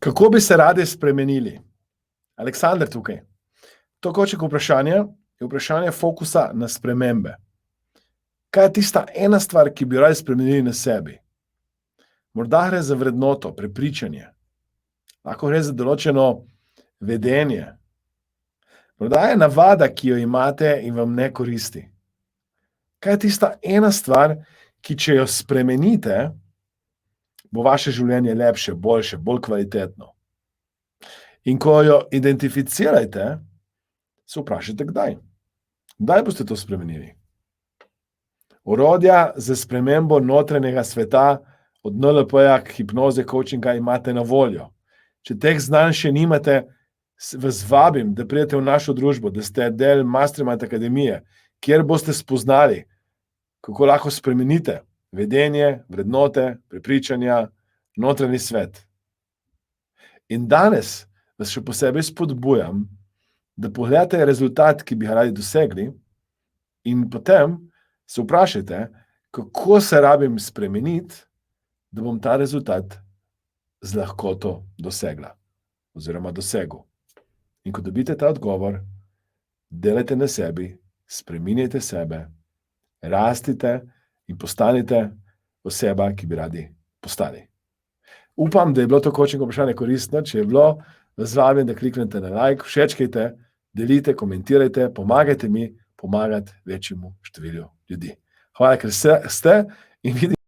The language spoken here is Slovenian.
Kako bi se radi spremenili? Aleksandar tukaj. To koček vprašanje je vprašanje fokusa na spremembe. Kaj je tista ena stvar, ki bi radi spremenili na sebi? Morda gre za vrednoto, prepričanje. Lahko gre za določeno vedenje. Morda je navada, ki jo imate in vam ne koristi. Kaj je tista ena stvar, ki če jo spremenite, bo vaše življenje lepše, boljše, bolj kvalitetno. In ko jo identificirajte, se vprašajte, kdaj. Kdaj boste to spremenili? Orodja za spremembo notranjega sveta od NLP-ja k hipnoze, coachinga imate na voljo. Če teh znanj še nimate, vas vabim, da pridete v našo družbo, da ste del Mastermind Akademije, kjer boste spoznali, kako lahko spremenite vedenje, vrednote, prepričanja, notranji svet. In danes vas še posebej spodbujam, da pogledate rezultat, ki bi ga radi dosegli, in potem se vprašajte, kako se rabim spremeniti, da bom ta rezultat z lahkoto dosegla oziroma dosegel. In ko dobite ta odgovor, delajte na sebi, spreminjajte sebe, rastite in postanite oseba, ki bi radi postali. Upam, da je bilo to coaching vprašanje koristno. Če je bilo, vas vabim, da kliknete na like, všečkajte, delite, komentirajte, pomagajte mi pomagati večjemu številu ljudi. Hvala, ker ste in vidite.